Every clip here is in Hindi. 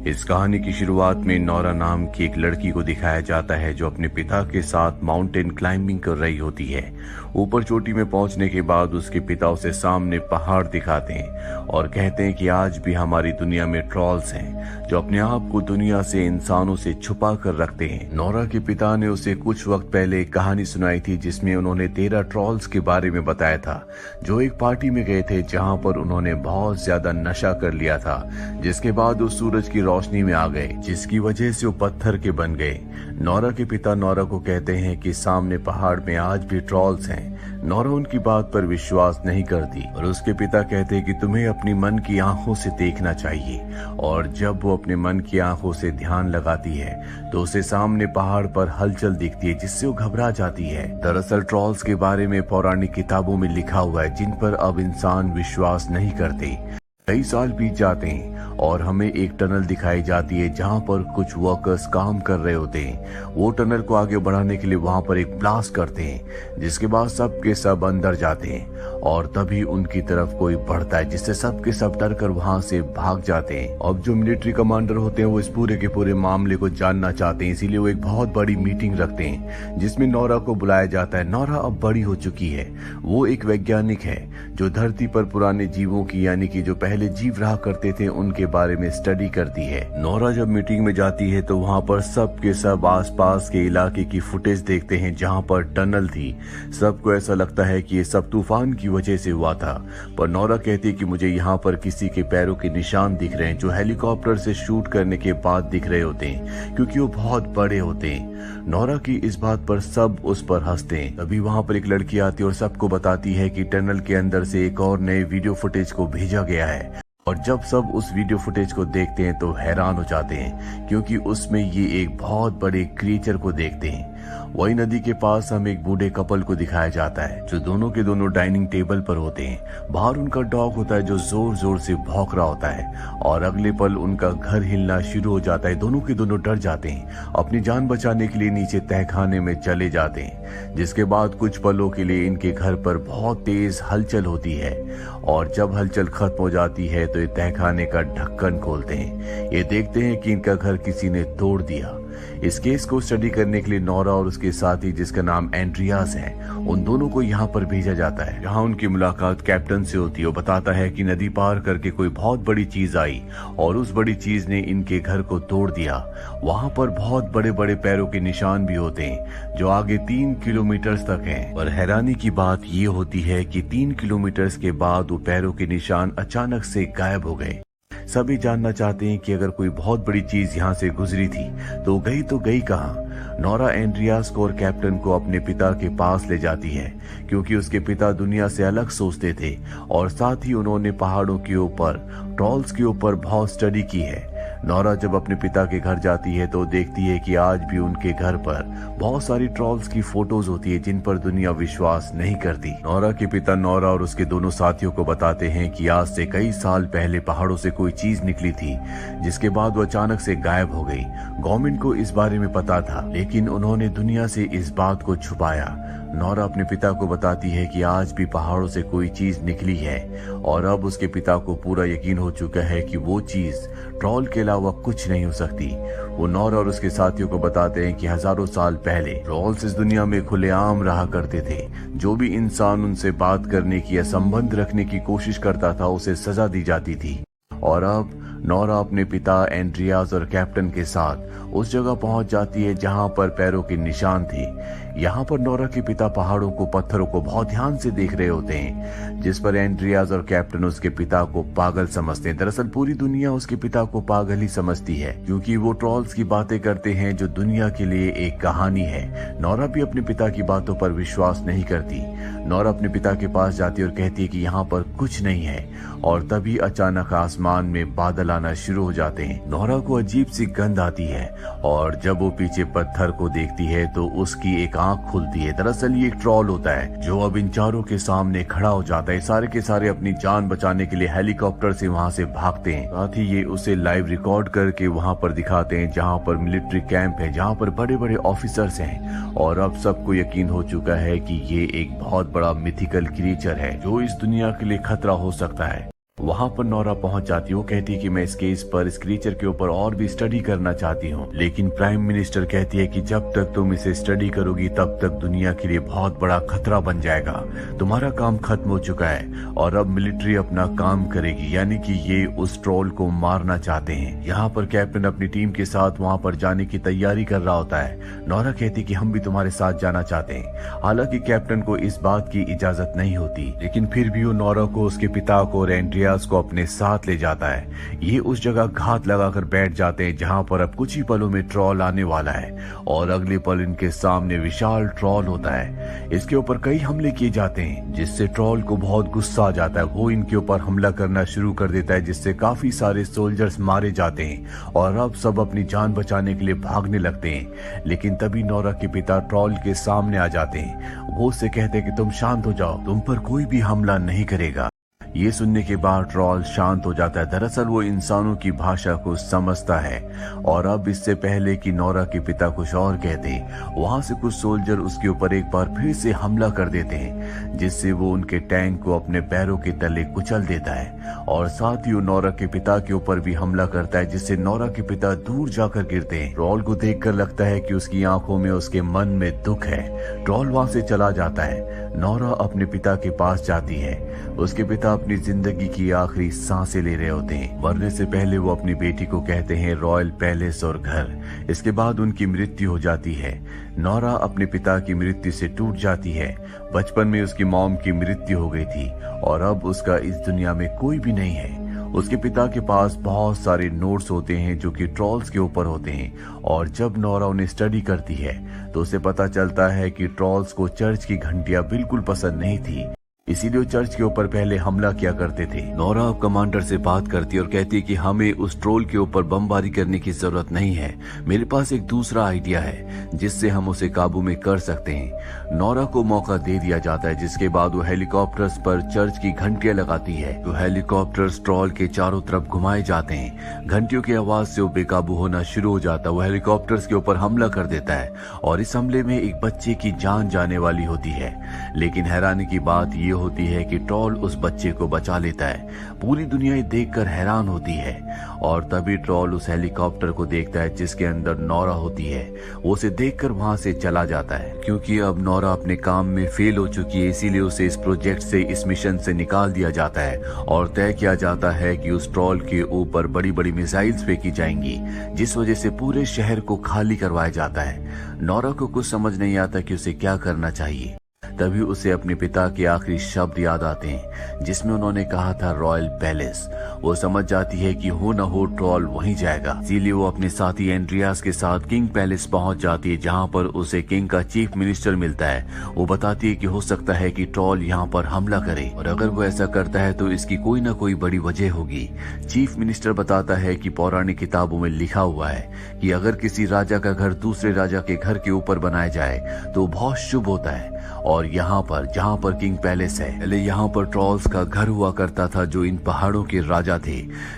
इस कहानी की शुरुआत में नौरा नाम की एक लड़की को दिखाया जाता है जो अपने पिता के साथ माउंटेन क्लाइंबिंग कर रही होती है। ऊपर चोटी में पहुंचने के बाद उसके पिता उसे सामने पहाड़ दिखाते हैं और कहते हैं कि आज भी हमारी दुनिया में ट्रॉल्स हैं जो अपने आप को दुनिया से इंसानों से छुपा कर रखते हैं। नौरा के पिता ने उसे कुछ वक्त पहले एक कहानी सुनाई थी जिसमें उन्होंने 13 ट्रॉल्स के बारे में बताया था जो एक पार्टी में गए थे जहां पर उन्होंने बहुत ज्यादा नशा कर लिया था, जिसके बाद वो सूरज की रोशनी में आ गए जिसकी वजह से वो पत्थर के बन गए। नौरा के पिता नौरा को कहते हैं कि सामने पहाड़ में आज भी ट्रॉल्स हैं। नौरा उनकी बात पर विश्वास नहीं करती और उसके पिता कहते हैं कि तुम्हें अपनी मन की आंखों से देखना चाहिए। और जब वो अपने मन की आंखों से ध्यान लगाती है तो उसे सामने पहाड़ पर हलचल दिखती है जिससे वो घबरा जाती है। दरअसल ट्रॉल्स के बारे में पौराणिक किताबों में लिखा हुआ है जिन पर अब इंसान विश्वास नहीं करते। कई साल बीत जाते हैं और हमें एक टनल दिखाई जाती है जहां पर कुछ वर्कर्स काम कर रहे होते हैं। वो टनल को आगे बढ़ाने के लिए वहां पर एक ब्लास्ट करते हैं जिसके बाद सब के सब अंदर जाते हैं और तभी उनकी तरफ कोई बढ़ता है जिससे सब के सब डर कर वहां से भाग जाते हैं। अब जो मिलिट्री कमांडर होते हैं वो इस पूरे के पूरे मामले को जानना चाहते हैं, इसीलिए वो एक बहुत बड़ी मीटिंग रखते हैं जिसमें नौरा को बुलाया जाता है। नौरा अब बड़ी हो चुकी है, वो एक वैज्ञानिक है जो धरती पर पुराने जीवों की यानी कि जो पहले जीव रहा करते थे उनके बारे में स्टडी करती है। नौरा जब मीटिंग में जाती है तो वहाँ पर सब के सब आसपास के इलाके की फुटेज देखते हैं जहाँ पर टनल थी। सबको ऐसा लगता है कि ये सब तूफान की वजह से हुआ था, पर नौरा कहती है कि मुझे यहाँ पर किसी के पैरों के निशान दिख रहे हैं जो हेलीकॉप्टर से शूट करने के बाद दिख रहे होते हैं क्योंकि वो बहुत बड़े होते हैं। नौरा की इस बात पर सब उस पर हंसते हैं। अभी वहाँ पर एक लड़की आती है और सबको बताती है कि टनल के अंदर से एक और नए वीडियो फुटेज को भेजा गया है। और जब सब उस वीडियो फुटेज को देखते हैं तो हैरान हो जाते हैं क्योंकि उसमें ये एक बहुत बड़े क्रिएचर को देखते हैं। वही नदी के पास हमें एक बूढ़े कपल को दिखाया जाता है जो दोनों के दोनों डाइनिंग टेबल पर होते हैं। बाहर उनका डॉग होता है जो जोर जोर से भौंक रहा होता है और अगले पल उनका घर हिलना शुरू हो जाता है। दोनों के दोनों डर जाते हैं, अपनी जान बचाने के लिए नीचे तहखाने में चले जाते हैं, जिसके बाद कुछ पलों के लिए इनके घर पर बहुत तेज हलचल होती है और जब हलचल खत्म हो जाती है तो ये तहखाने का ढक्कन खोलते हैं। ये देखते हैं कि इनका घर किसी ने तोड़ दिया। इस केस को स्टडी करने के लिए नौरा और उसके साथी जिसका नाम एंड्रियास है उन दोनों को यहाँ पर भेजा जाता है जहाँ उनकी मुलाकात कैप्टन से होती है। वो बताता है कि नदी पार करके कोई बहुत बड़ी चीज आई और उस बड़ी चीज ने इनके घर को तोड़ दिया। वहाँ पर बहुत बड़े बड़े पैरों के निशान भी होते हैं जो आगे 3 किलोमीटर तक हैं। और हैरानी की बात ये होती है कि 3 किलोमीटर के बाद वो पैरों के निशान अचानक से गायब हो गए। सभी जानना चाहते हैं कि अगर कोई बहुत बड़ी चीज यहाँ से गुजरी थी तो गई कहाँ। नौरा एंड्रियास को और कैप्टन को अपने पिता के पास ले जाती है क्योंकि उसके पिता दुनिया से अलग सोचते थे और साथ ही उन्होंने पहाड़ों के ऊपर ट्रॉल्स के ऊपर बहुत स्टडी की है। नौरा जब अपने पिता के घर जाती है तो देखती है कि आज भी उनके घर पर बहुत सारी ट्रॉल्स की फोटोज होती है जिन पर दुनिया विश्वास नहीं करती। नौरा के पिता नौरा और उसके दोनों साथियों को बताते हैं कि आज से कई साल पहले पहाड़ों से कोई चीज निकली थी जिसके बाद वो अचानक से गायब हो गई। गवर्नमेंट को इस बारे में पता था लेकिन उन्होंने दुनिया से इस बात को छुपाया। नौरा अपने पिता को बताती है कि आज भी पहाड़ों से कोई चीज निकली है और अब उसके पिता को पूरा यकीन हो चुका है कि वो चीज ट्रॉल के अलावा कुछ नहीं हो सकती। वो नौरा और उसके साथियों को बताते हैं कि हजारों साल पहले ट्रॉल्स इस दुनिया में खुलेआम रहा करते थे। जो भी इंसान उनसे बात करने की या संबंध रखने की कोशिश करता था उसे सजा दी जाती थी। और अब नौरा अपने पिता एंड्रियास और कैप्टन के साथ उस जगह पहुंच जाती है जहां पर पैरों के निशान थे। यहाँ पर नौरा के पिता पहाड़ों को पत्थरों को बहुत ध्यान से देख रहे होते हैं जिस पर एंड्रियास और कैप्टन उसके पिता को पागल समझते हैं। दरअसल पूरी दुनिया उसके पिता को पागल ही समझती है क्योंकि वो ट्रॉल्स की बातें करते हैं जो दुनिया के लिए एक कहानी है। नौरा भी अपने पिता की बातों पर विश्वास नहीं करती। नौरा अपने पिता के पास जाती है और कहती है कि यहाँ पर कुछ नहीं है और तभी अचानक आसमान में बादल आना शुरू हो जाते हैं। नौरा को अजीब सी गंध आती है और जब वो पीछे पत्थर को देखती है तो उसकी एक आंख खुलती है। दरअसल ये एक ट्रॉल होता है जो अब इन चारों के सामने खड़ा हो जाता है। सारे के सारे अपनी जान बचाने के लिए हेलीकॉप्टर से वहां से भागते हैं। साथ ही ये उसे लाइव रिकॉर्ड करके वहां पर दिखाते हैं जहां पर मिलिट्री कैंप है जहां पर बड़े बड़े ऑफिसर्स हैं। और अब सबको यकीन हो चुका है कि ये एक बहुत बड़ा मिथिकल क्रिएचर है जो इस दुनिया के लिए खतरा हो सकता है। वहाँ पर नोरा पहुंच जाती है। वो कहती है कि मैं इस केस पर, इस क्रीचर के ऊपर और भी स्टडी करना चाहती हूँ, लेकिन प्राइम मिनिस्टर कहती है कि जब तक तुम इसे स्टडी करोगी तब तक दुनिया के लिए बहुत बड़ा खतरा बन जाएगा। तुम्हारा काम खत्म हो चुका है और अब मिलिट्री अपना काम करेगी, यानी कि ये उस ट्रोल को मारना चाहते हैं। यहाँ पर कैप्टन अपनी टीम के साथ वहाँ पर जाने की तैयारी कर रहा होता है। नोरा कहती कि हम भी तुम्हारे साथ जाना चाहते हैं। हालांकि कैप्टन को इस बात की इजाजत नहीं होती, लेकिन फिर भी वो नोरा को, उसके पिता को और एंड्रियास को अपने साथ ले जाता है। ये उस जगह घात लगाकर बैठ जाते हैं जहां पर अब कुछ ही पलों में ट्रॉल आने वाला है और अगले पल इनके सामने विशाल ट्रॉल होता है। इसके ऊपर कई हमले किए जाते हैं, जिससे ट्रॉल को बहुत गुस्सा आ जाता है। वो इनके ऊपर हमला करना शुरू कर देता है, जिससे काफी सारे सोल्जर्स मारे जाते हैं और अब सब अपनी जान बचाने के लिए भागने लगते हैं। लेकिन तभी नोरा के पिता ट्रॉल के सामने आ जाते हैं। वो उससे कहते हैं कि तुम शांत हो जाओ, तुम पर कोई भी हमला नहीं करेगा। ये सुनने के बाद ट्रॉल शांत हो जाता है। दरअसल वो इंसानों की भाषा को समझता है और अब इससे पहले कि नोरा के पिता कुछ और कहते, वहां से कुछ सोल्जर उसके ऊपर एक बार फिर से हमला कर देते हैं, जिससे वो उनके टैंक को अपने पैरों के तले कुचल देता है और साथ ही वो नोरा के पिता के ऊपर भी हमला करता है, जिससे नोरा के पिता दूर जाकर गिरते हैं। ट्रॉल को देखकर लगता है कि उसकी आंखों में, उसके मन में दुख है। ट्रॉल वहां से चला जाता है। नोरा अपने पिता के पास जाती है। उसके पिता अपनी जिंदगी की आखिरी सांसें ले रहे होते हैं। मरने से पहले वो अपनी बेटी को कहते हैं रॉयल पैलेस और घर। इसके बाद उनकी मृत्यु हो जाती है। नोरा अपने पिता की मृत्यु से टूट जाती है। बचपन में उसकी मॉम की मृत्यु हो गई थी और अब उसका इस दुनिया में कोई भी नहीं है। उसके पिता के पास बहुत सारे नोट्स होते हैं जो कि ट्रॉल्स के ऊपर होते हैं और जब नोरा उन्हें स्टडी करती है तो उसे पता चलता है कि ट्रॉल्स को चर्च की घंटियां बिल्कुल पसंद नहीं थी, इसीलिए चर्च के ऊपर पहले हमला किया करते थे। नोरा अब कमांडर से बात करती है और कहती है कि हमें उस ट्रोल के ऊपर बमबारी करने की जरूरत नहीं है। मेरे पास एक दूसरा आइडिया है जिससे हम उसे काबू में कर सकते हैं। नोरा को मौका दे दिया जाता है, जिसके बाद वो हेलीकॉप्टर्स पर चर्च की घंटियां लगाती है। तो हेलीकॉप्टर्स ट्रोल के चारों तरफ घुमाए जाते हैं। घंटियों की आवाज से वो बेकाबू होना शुरू हो जाता है। वो हेलीकॉप्टर्स के ऊपर हमला कर देता है और इस हमले में एक बच्चे की जान जाने वाली होती है। लेकिन हैरानी की बात ये होती है कि ट्रॉल उस बच्चे को बचा लेता है। पूरी दुनिया ये देखकर हैरान होती है और तभी ट्रॉल उस हेलीकॉप्टर को देखता है जिसके अंदर नोरा होती है। वो उसे देखकर वहां से चला जाता है। क्योंकि अब नोरा अपने काम में फेल हो चुकी है, इसीलिए उसे इस प्रोजेक्ट से, इस मिशन से निकाल दिया जाता है और तय किया जाता है कि उस ट्रॉल के ऊपर बड़ी बड़ी मिसाइल्स फेंकी जाएंगी, जिस वजह से पूरे शहर को खाली करवाया जाता है। नोरा को कुछ समझ नहीं आता कि उसे क्या करना चाहिए। तभी उसे अपने पिता के आखिरी शब्द याद आते हैं जिसमें उन्होंने कहा था रॉयल पैलेस। वो समझ जाती है कि हो न हो ट्रॉल वहीं जाएगा, इसीलिए वो अपने साथी एंड्रियास के साथ किंग पैलेस पहुंच जाती है, जहां पर उसे किंग का चीफ मिनिस्टर मिलता है। वो बताती है कि हो सकता है कि ट्रॉल यहाँ पर हमला करे और अगर वो ऐसा करता है तो इसकी कोई न कोई बड़ी वजह होगी। चीफ मिनिस्टर बताता है कि पौराणिक किताबों में लिखा हुआ है कि अगर किसी राजा का घर दूसरे राजा के घर के ऊपर बनाया जाए तो बहुत शुभ होता है। और यहाँ पर, जहाँ पर किंग पैलेस है, पहले यहाँ पर ट्रॉल्स का घर हुआ करता था जो इन पहाड़ों के राजा थे,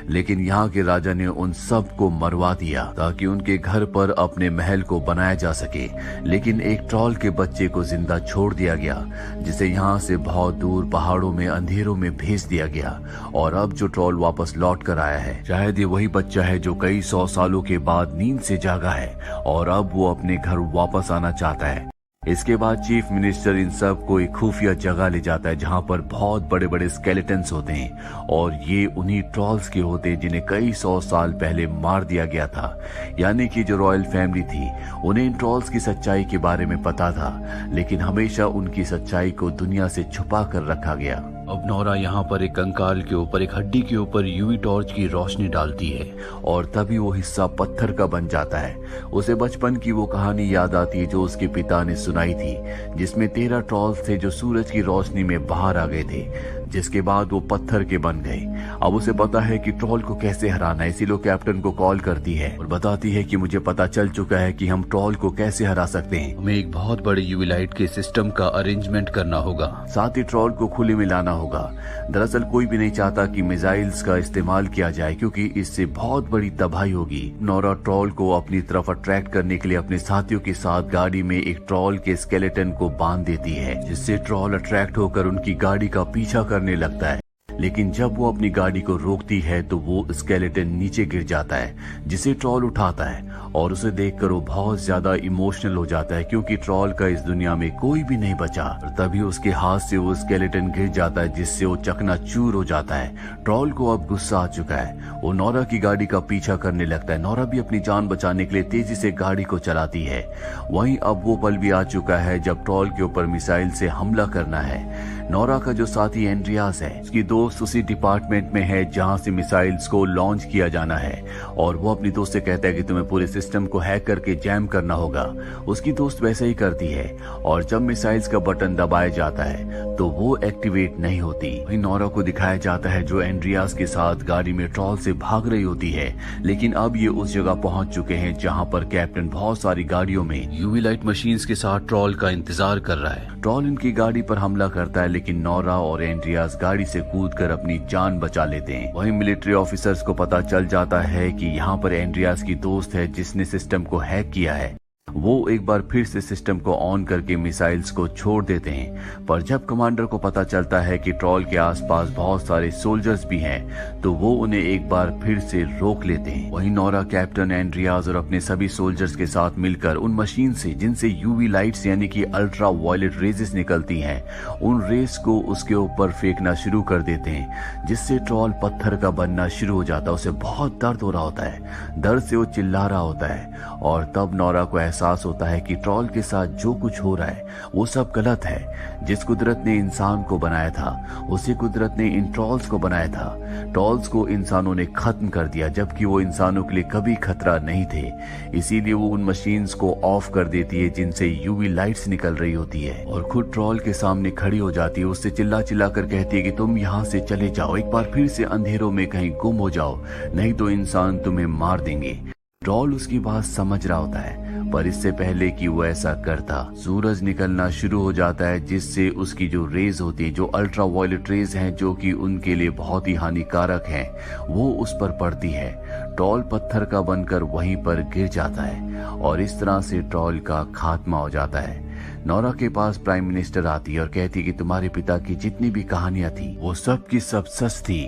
लेकिन यहाँ के राजा ने उन सब को मरवा दिया ताकि उनके घर पर अपने महल को बनाया जा सके। लेकिन एक ट्रॉल के बच्चे को जिंदा छोड़ दिया गया, जिसे यहाँ से बहुत दूर पहाड़ों में अंधेरों में भेज दिया गया। और अब जो ट्रॉल वापस लौट कर आया है, शायद ये वही बच्चा है जो कई 100 सालों के बाद नींद से जागा है और अब वो अपने घर वापस आना चाहता है। इसके बाद चीफ मिनिस्टर इन सब को एक खुफिया जगह ले जाता है जहां पर बहुत बड़े बड़े स्केलेटन्स होते हैं और ये उन्हीं ट्रॉल्स के होते हैं जिन्हें कई 100 साल पहले मार दिया गया था। यानी कि जो रॉयल फैमिली थी उन्हें इन ट्रॉल्स की सच्चाई के बारे में पता था, लेकिन हमेशा उनकी सच्चाई को दुनिया से छुपा कर रखा गया। अब नोरा यहाँ पर एक कंकाल के ऊपर, एक हड्डी के ऊपर यूवी टॉर्च की रोशनी डालती है और तभी वो हिस्सा पत्थर का बन जाता है। उसे बचपन की वो कहानी याद आती है जो उसके पिता ने सुनाई थी, जिसमें 13 ट्रॉल्स थे जो सूरज की रोशनी में बाहर आ गए थे, जिसके बाद वो पत्थर के बन गए। अब उसे पता है कि ट्रॉल को कैसे हराना है, इसीलिए कैप्टन को कॉल करती है और बताती है कि मुझे पता चल चुका है कि हम ट्रॉल को कैसे हरा सकते हैं। हमें एक बहुत बड़े यूवी लाइट के सिस्टम का अरेंजमेंट करना होगा, साथ ही ट्रॉल को खुले में लाना होगा। दरअसल कोई भी नहीं चाहता कि मिसाइल्स का इस्तेमाल किया जाए क्योंकि इससे बहुत बड़ी तबाही होगी। नोरा ट्रॉल को अपनी तरफ अट्रैक्ट करने के लिए अपने साथियों के साथ गाड़ी में एक ट्रॉल के स्केलेटन को बांध देती है, जिससे ट्रॉल अट्रैक्ट होकर उनकी गाड़ी का पीछा करने लगता है। लेकिन जब वो अपनी गाड़ी को रोकती है तो वो स्केलेटन नीचे गिर जाता है, जिसे ट्रॉल उठाता है और उसे देखकर वो बहुत ज्यादा इमोशनल हो जाता है, क्योंकि ट्रॉल का इस दुनिया में कोई भी नहीं बचा। और तभी उसके हाथ से वो स्केलेटन गिर जाता है, जिससे वो चकनाचूर हो जाता है। ट्रॉल को अब गुस्सा आ चुका है, वो नोरा की गाड़ी का पीछा करने लगता है। नोरा भी अपनी जान बचाने के लिए तेजी से गाड़ी को चलाती है। वहीं अब वो पल भी आ चुका है जब ट्रॉल के ऊपर मिसाइल से हमला करना है। नोरा का जो साथी एंड्रियास है, उसकी दोस्त उसी डिपार्टमेंट में है जहां से मिसाइल्स को लॉन्च किया जाना है, और वो अपनी दोस्त से कहता है कि तुम्हें पूरे सिस्टम को हैक करके जैम करना होगा। उसकी दोस्त वैसे ही करती है, और जब मिसाइल्स का बटन दबाया जाता है तो वो एक्टिवेट नहीं होती। वहीं नोरा को दिखाया जाता है जो एंड्रियास के साथ गाड़ी में ट्रॉल से भाग रही होती है, लेकिन अब ये उस जगह पहुंच चुके हैं जहां पर कैप्टन बहुत सारी गाड़ियों में यूवी लाइट मशीन्स के साथ ट्रॉल का इंतजार कर रहा है। ट्रॉल इनकी गाड़ी पर हमला करता है, लेकिन नोरा और एंड्रियास गाड़ी से कूदकर अपनी जान बचा लेते हैं। वहीं मिलिट्री ऑफिसर्स को पता चल जाता है कि यहाँ पर एंड्रियास की दोस्त है जिसने सिस्टम को हैक किया है। वो एक बार फिर से सिस्टम को ऑन करके मिसाइल्स को छोड़ देते हैं, पर जब कमांडर को पता चलता है कि ट्रॉल के आसपास बहुत सारे सोल्जर्स भी हैं, तो वो उन्हें एक बार फिर से रोक लेते हैं। वहीं नोरा कैप्टन एंड्रियास और अपने सभी सोल्जर्स के साथ मिलकर उन मशीन से जिनसे यूवी लाइट्स यानी कि अल्ट्रा वायलेट रेजेस निकलती हैं, उन रेस को उसके ऊपर फेंकना शुरू कर देते हैं, जिससे ट्रॉल पत्थर का बनना शुरू हो जाता है। उसे बहुत दर्द हो रहा होता है, दर्द से वो चिल्ला रहा होता है, और तब नोरा को एहसास होता है कि ट्रॉल के साथ जो कुछ हो रहा है वो सब गलत है। जिस कुदरत ने इंसान को बनाया था, उसी कुदरत ने इन ट्रॉल्स को बनाया था। ट्रॉल्स को इंसानों ने खत्म कर दिया, जबकि वो इंसानों के लिए कभी खतरा नहीं थे। इसीलिए वो उन मशीन्स को ऑफ कर देती है जिनसे यूवी लाइट्स निकल रही होती है, और खुद ट्रॉल के सामने खड़ी हो जाती है। उससे चिल्ला चिल्ला कर कहती है कि तुम यहाँ से चले जाओ, एक बार फिर से अंधेरों में कहीं गुम हो जाओ, नहीं तो इंसान तुम्हें मार देंगे। ट्रॉल उसकी बात समझ रहा होता है, पर इससे पहले कि वो ऐसा करता, सूरज निकलना शुरू हो जाता है, जिससे उसकी जो रेज होती है, जो अल्ट्रा वायलेट रेज हैं, जो कि उनके लिए बहुत ही हानिकारक हैं, वो उस पर पड़ती है। ट्रॉल पत्थर का बनकर वहीं पर गिर जाता है, और इस तरह से ट्रॉल का खात्मा हो जाता है। नोरा के पास प्राइम मिनिस्टर आती है और कहती कि तुम्हारे पिता की जितनी भी कहानियां थी वो सब की सब सच थी,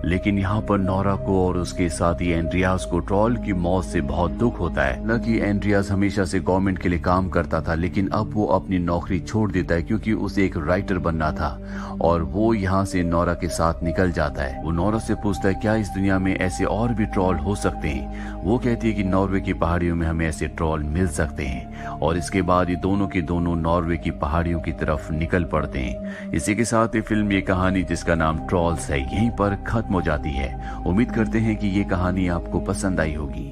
लेकिन यहाँ पर नोरा को और उसके साथी एंड्रियास को ट्रॉल की मौत से बहुत दुख होता है। न कि एंड्रियास हमेशा से गवर्नमेंट के लिए काम करता था, लेकिन अब वो अपनी नौकरी छोड़ देता है क्योंकि उसे एक राइटर बनना था, और वो यहाँ से नोरा के साथ निकल जाता है। वो नोरा से पूछता है क्या इस दुनिया में ऐसे और भी ट्रॉल हो सकते हैं। वो कहती है कि नॉर्वे की पहाड़ियों में हमें ऐसे ट्रॉल मिल सकते हैं, और इसके बाद ये दोनों के दोनों नॉर्वे की पहाड़ियों की तरफ निकल पड़ते हैं। इसी के साथ ये फिल्म, ये कहानी जिसका नाम ट्रॉल्स है, यहीं पर खत्म हो जाती है। उम्मीद करते हैं कि ये कहानी आपको पसंद आई होगी।